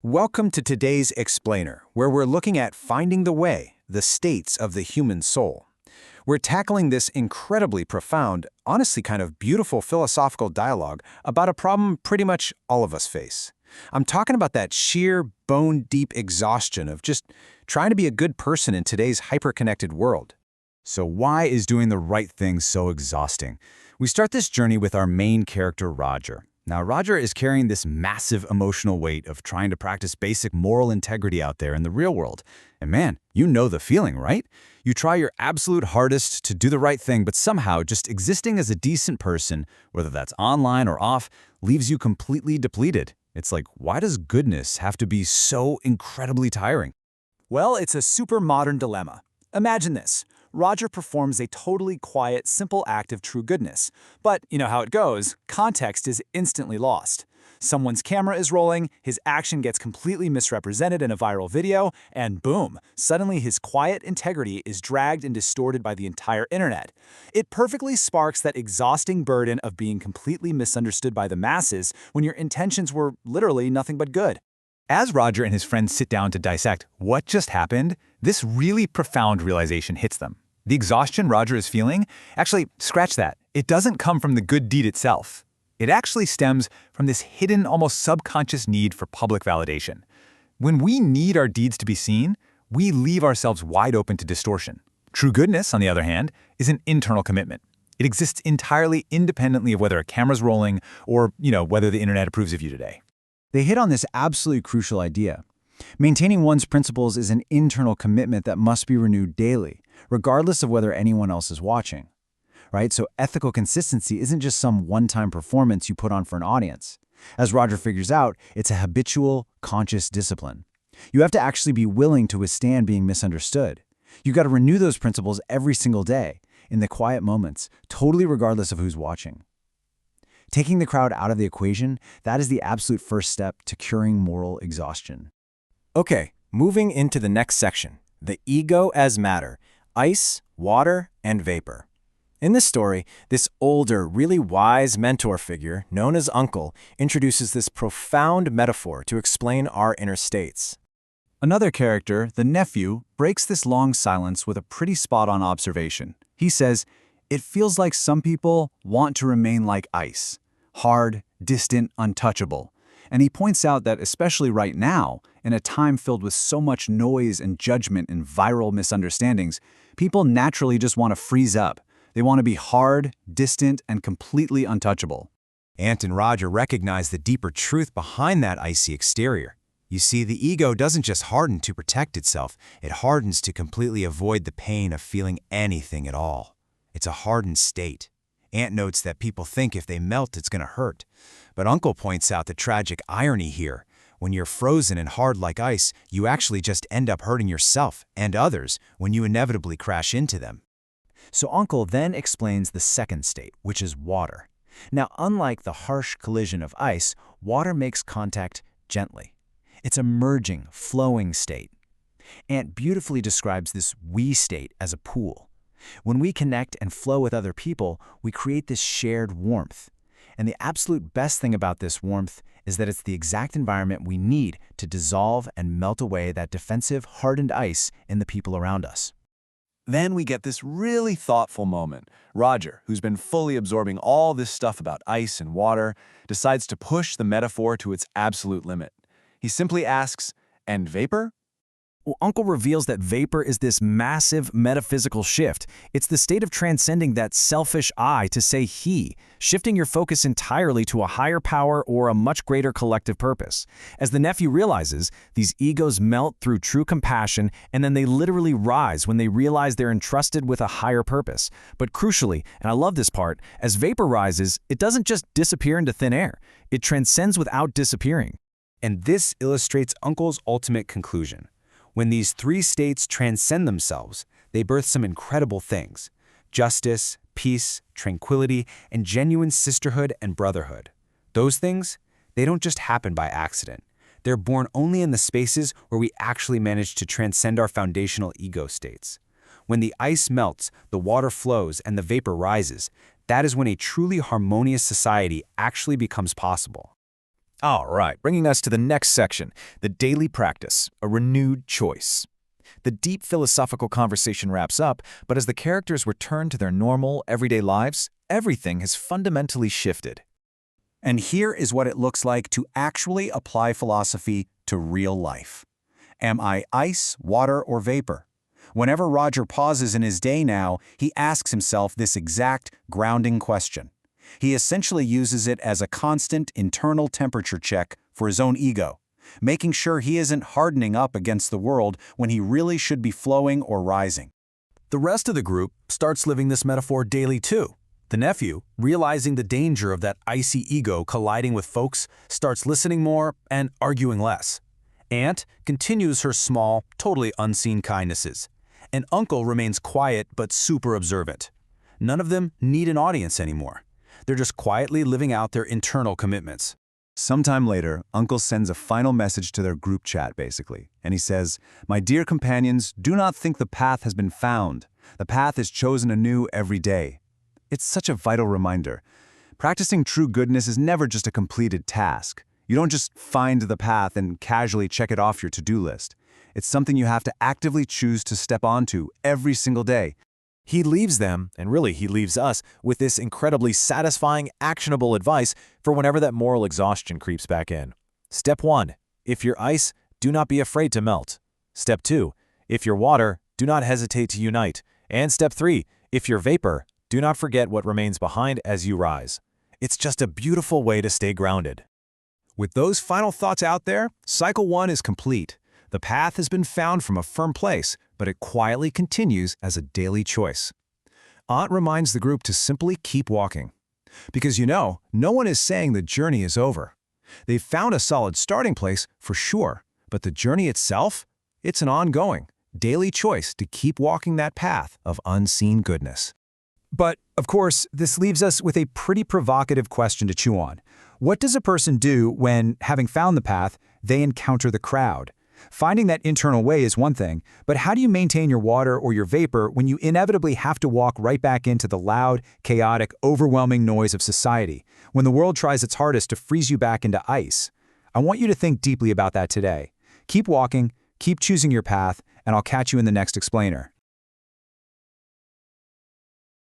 Welcome to today's Explainer, where we're looking at finding the way, the states of the human soul. We're tackling this incredibly profound, honestly kind of beautiful philosophical dialogue about a problem pretty much all of us face. I'm talking about that sheer, bone-deep exhaustion of just trying to be a good person in today's hyper-connected world. So why is doing the right thing so exhausting? We start this journey with our main character, Roger. Now, Roger is carrying this massive emotional weight of trying to practice basic moral integrity out there in the real world. And man, you know the feeling, right? You try your absolute hardest to do the right thing, but somehow just existing as a decent person, whether that's online or off, leaves you completely depleted. It's like, why does goodness have to be so incredibly tiring? Well, it's a super modern dilemma. Imagine this. Roger performs a totally quiet, simple act of true goodness. But you know how it goes, context is instantly lost. Someone's camera is rolling, his action gets completely misrepresented in a viral video, and boom, suddenly his quiet integrity is dragged and distorted by the entire internet. It perfectly sparks that exhausting burden of being completely misunderstood by the masses when your intentions were literally nothing but good. As Roger and his friends sit down to dissect what just happened, this really profound realization hits them. The exhaustion Roger is feeling, actually, scratch that. It doesn't come from the good deed itself. It actually stems from this hidden, almost subconscious need for public validation. When we need our deeds to be seen, we leave ourselves wide open to distortion. True goodness, on the other hand, is an internal commitment. It exists entirely independently of whether a camera's rolling or, whether the internet approves of you today. They hit on this absolutely crucial idea. Maintaining one's principles is an internal commitment that must be renewed daily, regardless of whether anyone else is watching. Right? So ethical consistency isn't just some one-time performance you put on for an audience. As Roger figures out, it's a habitual, conscious discipline. You have to actually be willing to withstand being misunderstood. You got to renew those principles every single day, in the quiet moments, totally regardless of who's watching. Taking the crowd out of the equation, that is the absolute first step to curing moral exhaustion. Okay, moving into the next section, the ego as matter, ice, water, and vapor. In this story, this older, really wise mentor figure, known as Uncle, introduces this profound metaphor to explain our inner states. Another character, the nephew, breaks this long silence with a pretty spot-on observation. He says, "It feels like some people want to remain like ice, hard, distant, untouchable." And he points out that especially right now, in a time filled with so much noise and judgment and viral misunderstandings, people naturally just want to freeze up. They want to be hard, distant, and completely untouchable. Ant and Roger recognize the deeper truth behind that icy exterior. You see, the ego doesn't just harden to protect itself, it hardens to completely avoid the pain of feeling anything at all. It's a hardened state. Ant notes that people think if they melt, it's going to hurt. But Uncle points out the tragic irony here. When you're frozen and hard like ice, you actually just end up hurting yourself and others when you inevitably crash into them. So Uncle then explains the second state, which is water. Now, unlike the harsh collision of ice, water makes contact gently. It's a merging, flowing state. Ant beautifully describes this we state as a pool. When we connect and flow with other people, we create this shared warmth. And the absolute best thing about this warmth is that it's the exact environment we need to dissolve and melt away that defensive, hardened ice in the people around us. Then we get this really thoughtful moment. Roger, who's been fully absorbing all this stuff about ice and water, decides to push the metaphor to its absolute limit. He simply asks, "And vapor?" Well, Uncle reveals that vapor is this massive metaphysical shift. It's the state of transcending that selfish I to say he, shifting your focus entirely to a higher power or a much greater collective purpose. As the nephew realizes, these egos melt through true compassion, and then they literally rise when they realize they're entrusted with a higher purpose. But crucially, and I love this part, as vapor rises, it doesn't just disappear into thin air. It transcends without disappearing. And this illustrates Uncle's ultimate conclusion. When these three states transcend themselves, they birth some incredible things: justice, peace, tranquility, and genuine sisterhood and brotherhood. Those things, they don't just happen by accident. They're born only in the spaces where we actually manage to transcend our foundational ego states. When the ice melts, the water flows, and the vapor rises, that is when a truly harmonious society actually becomes possible. All right, bringing us to the next section, the daily practice, a renewed choice. The deep philosophical conversation wraps up, but as the characters return to their normal, everyday lives, everything has fundamentally shifted. And here is what it looks like to actually apply philosophy to real life. Am I ice, water, or vapor? Whenever Roger pauses in his day now, he asks himself this exact grounding question. He essentially uses it as a constant internal temperature check for his own ego, making sure he isn't hardening up against the world when he really should be flowing or rising. The rest of the group starts living this metaphor daily too. The nephew, realizing the danger of that icy ego colliding with folks, starts listening more and arguing less. Aunt continues her small, totally unseen kindnesses. And uncle remains quiet but super observant. None of them need an audience anymore. They're just quietly living out their internal commitments. Sometime later, Uncle sends a final message to their group chat, basically, and he says, "My dear companions, do not think the path has been found. The path is chosen anew every day." It's such a vital reminder. Practicing true goodness is never just a completed task. You don't just find the path and casually check it off your to-do list. It's something you have to actively choose to step onto every single day. He leaves them, and really he leaves us, with this incredibly satisfying, actionable advice for whenever that moral exhaustion creeps back in. Step 1. If you're ice, do not be afraid to melt. Step 2. If you're water, do not hesitate to unite. And Step 3. If you're vapor, do not forget what remains behind as you rise. It's just a beautiful way to stay grounded. With those final thoughts out there, Cycle 1 is complete. The path has been found from a firm place, but it quietly continues as a daily choice. Aunt reminds the group to simply keep walking. Because no one is saying the journey is over. They've found a solid starting place, for sure, but the journey itself, it's an ongoing, daily choice to keep walking that path of unseen goodness. But, of course, this leaves us with a pretty provocative question to chew on. What does a person do when, having found the path, they encounter the crowd? Finding that internal way is one thing, but how do you maintain your water or your vapor when you inevitably have to walk right back into the loud, chaotic, overwhelming noise of society, when the world tries its hardest to freeze you back into ice? I want you to think deeply about that today. Keep walking, keep choosing your path, and I'll catch you in the next explainer.